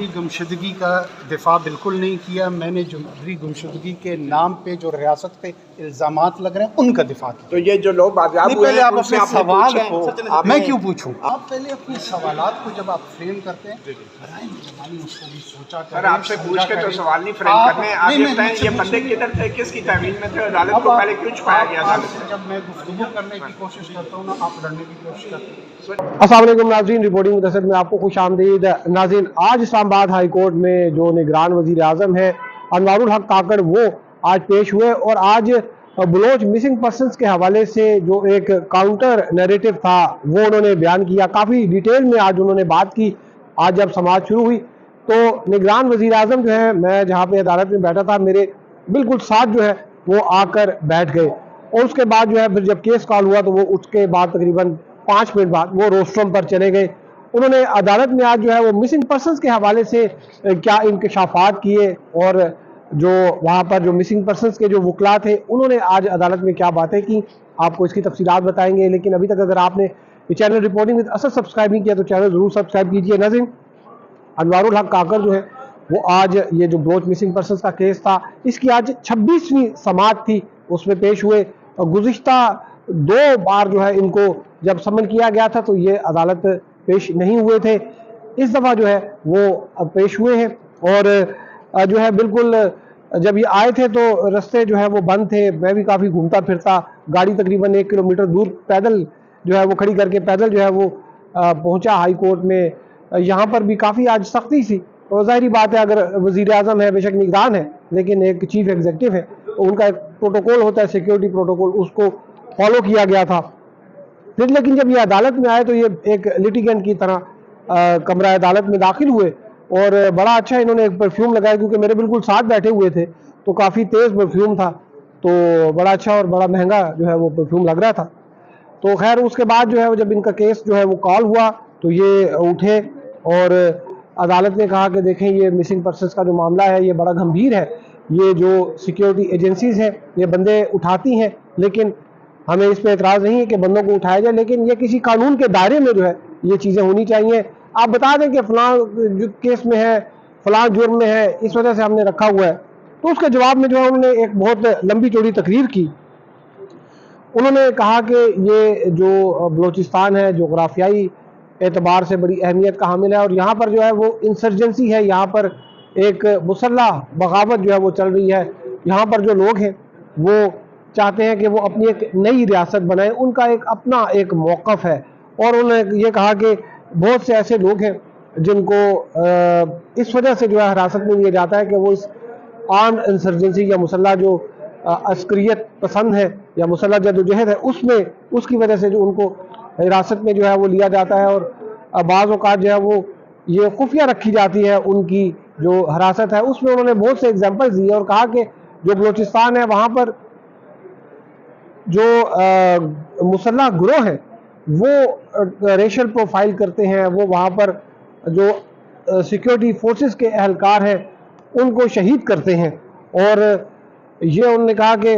गुमशुदगी का दिफा बिल्कुल नहीं किया। मैंने जबरी गुमशुदगी के नाम पे जो रियासत पे इल्ज़ामात लग रहे हैं उनका दिफा किया। तो ये जो लोग बाजियाब हुए पहले हैं, आप उनसे अपने आपने सवाल पूछा को, मैं क्यों पूछूं? आप पहले अपने सवालात को जब आप फ्रेम करते हैं, उसको भी सोचा सर, आपसे पूछ के तो सवाल नहीं फ्रेम करने। आप ये बताएं, ये बंदे किधर थे, किसकी तहवील में थे, अदालत को पहले क्यों छुपाया गया अदालत से? जब मैं गुफ्तगू करने की कोशिश करता हूँ ना, आप लड़ने की कोशिश करते हैं। अस्सलाम वालेकुम नाज़रीन, रिपोर्टिंग मुदस्सिर में आपको खुश आमदीद। नाज़रीन, आज इस्लामाबाद हाई कोर्ट में जो निगरान वज़ीर आज़म है अनवारुल हक काकड़, वो आज पेश हुए और आज बलोच मिसिंग पर्सनस के हवाले से जो एक काउंटर नैरेटिव था वो उन्होंने बयान किया। काफ़ी डिटेल में आज उन्होंने बात की। आज जब समाअत शुरू हुई तो निगरान वज़ीर आज़म जो है, मैं जहाँ पे अदालत में बैठा था, मेरे बिल्कुल साथ जो है वो आकर बैठ गए और उसके बाद जो है फिर जब केस कॉल हुआ तो वो उसके बाद तकरीबन 5 मिनट बाद वो रोस्ट्रम पर चले गए। उन्होंने अदालत में आज जो है वो मिसिंग पर्सनस के हवाले से क्या इंकशाफात किए और जो वहाँ पर जो मिसिंग पर्सनस के जो वकला थे उन्होंने आज अदालत में क्या बातें की, आपको इसकी तफसीलात बताएंगे। लेकिन अभी तक अगर आपने ये channel reporting with Asad subscribe नहीं किया तो चैनल ज़रूर सब्सक्राइब कीजिए। नाज़रीन, अनवारुल हक काकड़ जो है वो आज ये जो बलोच मिसिंग पर्सनस का केस था, इसकी आज 26वीं समाअत थी, उसमें पेश हुए। गुज़िश्ता 2 बार जो है इनको जब समन किया गया था तो ये अदालत पेश नहीं हुए थे। इस दफ़ा जो है वो पेश हुए हैं और जो है बिल्कुल जब ये आए थे तो रास्ते जो है वो बंद थे। मैं भी काफ़ी घूमता फिरता, गाड़ी तकरीबन 1 किलोमीटर दूर पैदल जो है वो खड़ी करके पैदल जो है वो पहुँचा हाई कोर्ट में। यहाँ पर भी काफ़ी आज सख्ती सी, और ज़ाहिरी बात है अगर वज़ीर आज़म है, बेशक निगरान है, लेकिन एक चीफ एग्जीक्यूटिव है तो उनका एक प्रोटोकॉल होता है, सिक्योरिटी प्रोटोकॉल, उसको फॉलो किया गया था। फिर लेकिन जब ये अदालत में आए तो ये एक लिटिगेंट की तरह कमरा अदालत में दाखिल हुए और बड़ा अच्छा इन्होंने एक परफ्यूम लगाया, क्योंकि मेरे बिल्कुल साथ बैठे हुए थे तो काफ़ी तेज़ परफ्यूम था, तो बड़ा अच्छा और बड़ा महंगा जो है वो परफ्यूम लग रहा था। तो खैर उसके बाद जो है जब इनका केस जो है वो कॉल हुआ तो ये उठे और अदालत ने कहा कि देखें, ये मिसिंग पर्सनस का जो मामला है ये बड़ा गंभीर है। ये जो सिक्योरिटी एजेंसीज़ हैं ये बंदे उठाती हैं, लेकिन हमें इस पर एतराज़ नहीं है कि बंदों को उठाया जाए, लेकिन ये किसी कानून के दायरे में जो है ये चीज़ें होनी चाहिए। आप बता दें कि फ़लाँ केस में है, फ़लाँ जुर्म में है, इस वजह से हमने रखा हुआ है। तो उसके जवाब में जो है उन्होंने एक बहुत लंबी चौड़ी तकरीर की। उन्होंने कहा कि ये जो बलूचिस्तान है जोग्राफियाई एतबार से बड़ी अहमियत का हामिल है और यहाँ पर जो है वो इंसर्जेंसी है, यहाँ पर एक मुसल्लह बगावत जो है वो चल रही है। यहाँ पर जो लोग हैं वो चाहते हैं कि वो अपनी एक नई रियासत बनाएं, उनका एक अपना एक मौक़िफ़ है। और उन्होंने ये कहा कि बहुत से ऐसे लोग हैं जिनको इस वजह से जो है हिरासत में लिया जाता है कि वो इस आर्म्ड इंसर्जेंसी या मुसल्लह जो अस्करियत पसंद है या मुसल्लह जदोजहद है उसमें, उसकी वजह से जो उनको हिरासत में जो है वो लिया जाता है और बाज़ औक़ात जो है वो ये खुफिया रखी जाती है उनकी जो हिरासत है। उसमें उन्होंने बहुत से एग्जाम्पल्स दिए और कहा कि जो बलूचिस्तान है वहाँ पर जो मुसल्लह गिरोह हैं वो रेशल प्रोफाइल करते हैं, वो वहाँ पर जो सिक्योरिटी फोर्सेस के एहलकार हैं उनको शहीद करते हैं। और ये उन्होंने कहा कि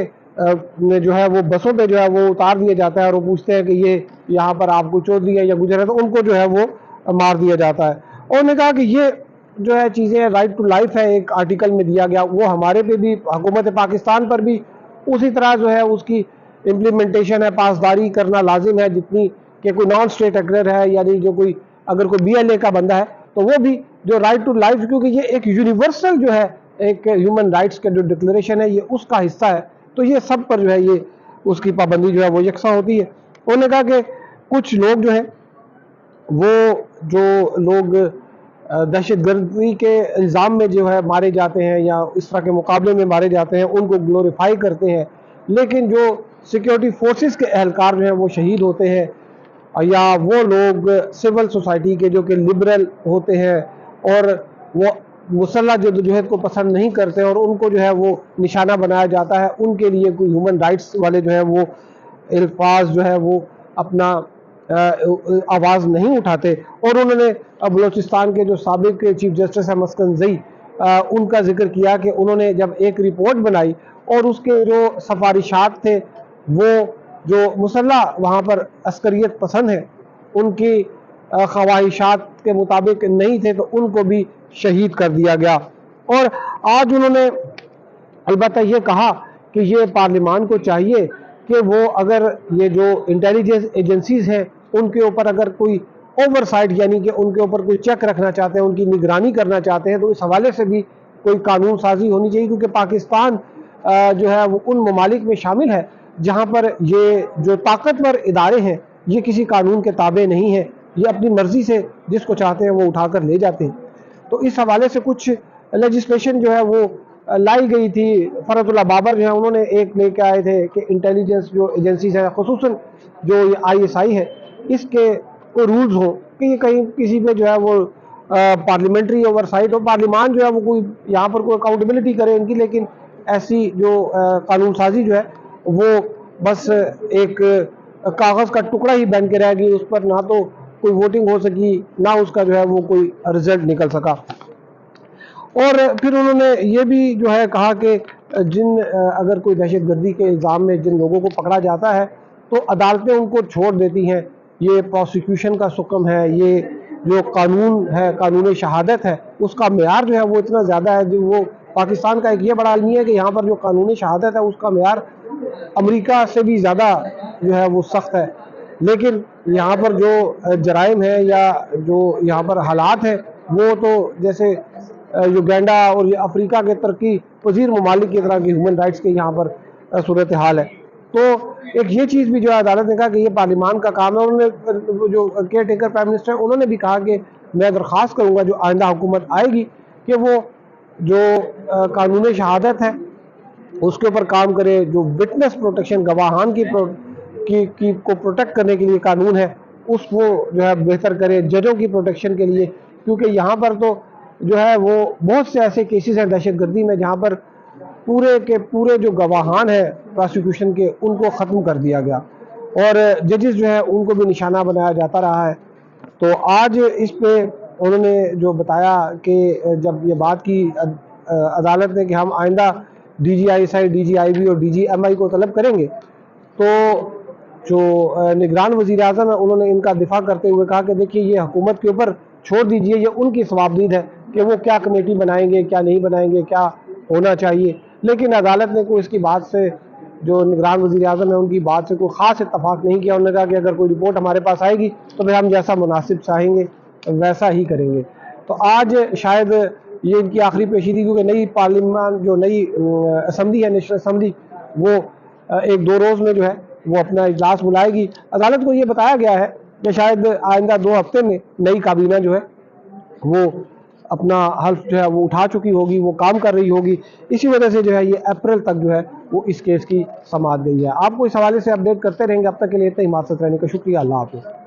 जो है वो बसों पे जो है वो उतार दिया जाता है और वो पूछते हैं कि ये यहाँ पर आपको चौधरी है या गुजर है, तो उनको जो है वो मार दिया जाता है। और उन्होंने कहा कि ये जो है चीज़ें राइट टू लाइफ है, एक आर्टिकल में दिया गया, वो हमारे पे भी, हुकूमत पाकिस्तान पर भी उसी तरह जो है उसकी इम्प्लीमेंटेशन है, पासदारी करना लाजिम है, जितनी कि कोई नॉन स्टेट एक्टर है, यानी जो कोई अगर कोई BLA का बंदा है तो वो भी जो राइट टू लाइफ, क्योंकि ये एक यूनिवर्सल जो है एक ह्यूमन राइट्स का जो डिक्लेरेशन है ये उसका हिस्सा है, तो ये सब पर जो है ये उसकी पाबंदी जो है वो यकसा होती है। उन्होंने कहा कि कुछ लोग जो है वो जो लोग दहशतगर्दी के इल्ज़ाम में जो है मारे जाते हैं या इस तरह के मुकाबले में मारे जाते हैं उनको ग्लोरीफाई करते हैं, लेकिन जो सिक्योरिटी फोर्सेस के एहलकार जो हैं वो शहीद होते हैं, या वो लोग सिविल सोसाइटी के जो कि लिबरल होते हैं और वो मुसल्लह जदोजहद को पसंद नहीं करते और उनको जो है वो निशाना बनाया जाता है, उनके लिए कोई ह्यूमन राइट्स वाले जो है वो अल्फाज जो है वो अपना आवाज़ नहीं उठाते। और उन्होंने बलूचिस्तान के जो साबिक चीफ जस्टिस है मस्कनज़ई, उनका जिक्र किया कि उन्होंने जब एक रिपोर्ट बनाई और उसके जो सिफारिशात थे वो जो मुसल्लह वहाँ पर अस्करियत पसंद है उनकी ख्वाहिशात के मुताबिक नहीं थे तो उनको भी शहीद कर दिया गया। और आज उन्होंने अलबत्ता ये कहा कि ये पार्लियामान को चाहिए कि वो अगर ये जो इंटेलिजेंस एजेंसीज हैं उनके ऊपर अगर कोई ओवरसाइट यानी कि उनके ऊपर कोई चेक रखना चाहते हैं, उनकी निगरानी करना चाहते हैं, तो इस हवाले से भी कोई कानून साजी होनी चाहिए, क्योंकि पाकिस्तान जो है वो उन ममालिक में शामिल है जहाँ पर ये जो ताकतवर इदारे हैं ये किसी कानून के ताबे नहीं है, ये अपनी मर्जी से जिसको चाहते हैं वो उठाकर ले जाते हैं। तो इस हवाले से कुछ लेजिस्लेशन जो है वो लाई गई थी। फरतुल्लाह बाबर जो है उन्होंने एक लेके आए थे कि इंटेलिजेंस जो एजेंसीज है, खुसूसन जो ये ISI है, इसके कोई रूल्स हो कि ये कहीं किसी पे जो है वो पार्लियामेंट्री ओवरसाइट हो, पार्लियामान जो है वो कोई यहाँ पर कोई अकाउंटेबिलिटी करे इनकी, लेकिन ऐसी जो कानून साजी जो है वो बस एक कागज़ का टुकड़ा ही बन के रह गई, उस पर ना तो कोई वोटिंग हो सकी ना उसका जो है वो कोई रिजल्ट निकल सका। और फिर उन्होंने ये भी जो है कहा कि अगर कोई दहशतगर्दी के इल्ज़ाम में जिन लोगों को पकड़ा जाता है तो अदालतें उनको छोड़ देती हैं। ये प्रोसिक्यूशन का सुकम है, ये जो कानून है, कानून शहादत है, उसका मेयार जो है वो इतना ज़्यादा है। जो वो पाकिस्तान का एक ये बड़ा अलमिया है कि यहाँ पर जो कानून शहादत है उसका मेयार अमेरिका से भी ज़्यादा जो है वो सख्त है, लेकिन यहाँ पर जो जराइम है या जो यहाँ पर हालात हैं वो तो जैसे युगांडा और ये अफ्रीका के तरक्की पजीर ममालिक की तरह की ह्यूमन राइट्स के यहाँ पर सूरत हाल है। तो एक ये चीज़ भी जो है अदालत ने कहा कि ये पार्लियामान का काम है। उन्होंने जो केयर टेकर प्राइम मिनिस्टर उन्होंने भी कहा कि मैं दरख्वास्त करूँगा जो आइंदा हुकूमत आएगी कि वो जो कानून शहादत है उसके ऊपर काम करे, जो विटनेस प्रोटेक्शन गवाहान की को प्रोटेक्ट करने के लिए कानून है उसको जो है बेहतर करे, जजों की प्रोटेक्शन के लिए, क्योंकि यहाँ पर तो जो है वो बहुत से ऐसे केसेस हैं दहशतगर्दी में जहाँ पर पूरे के पूरे जो गवाहान है प्रोसिक्यूशन के उनको ख़त्म कर दिया गया और जजेस जो है उनको भी निशाना बनाया जाता रहा है। तो आज इस पे उन्होंने जो बताया कि जब ये बात की अदालत ने कि हम आइंदा DGISI, DGIB और DGMI को तलब करेंगे, तो जो निगरान वज़ीर आज़म है उन्होंने इनका दिफा करते हुए कहा कि देखिए ये हुकूमत के ऊपर छोड़ दीजिए, ये उनकी सवाबदीद है कि वो क्या कमेटी बनाएंगे, क्या नहीं बनाएंगे, क्या होना चाहिए। लेकिन अदालत ने कोई इसकी बात से, जो निगरान वज़ीर आज़म है उनकी बात से कोई ख़ास इत्तफाक़ नहीं किया। उन्होंने कहा कि अगर कोई रिपोर्ट हमारे पास आएगी तो फिर हम जैसा मुनासिब चाहेंगे वैसा ही करेंगे। तो आज शायद ये इनकी आखिरी पेशी थी, क्योंकि नई पार्लियामान जो नई असम्बली है, नेशनल असम्बली, वो 1-2 रोज़ में जो है वो अपना इजलास बुलाएगी। अदालत को ये बताया गया है कि शायद आइंदा 2 हफ्ते में नई काबीना जो है वो अपना हल्फ जो है वो उठा चुकी होगी, वो काम कर रही होगी। इसी वजह से जो है ये अप्रैल तक जो है वो इस केस की समाअत गई है। आपको इस हवाले से अपडेट करते रहेंगे। अब तक के लिए इतना ही, हमारे साथ रहने का शुक्रिया। अल्लाह हाफ़िज़।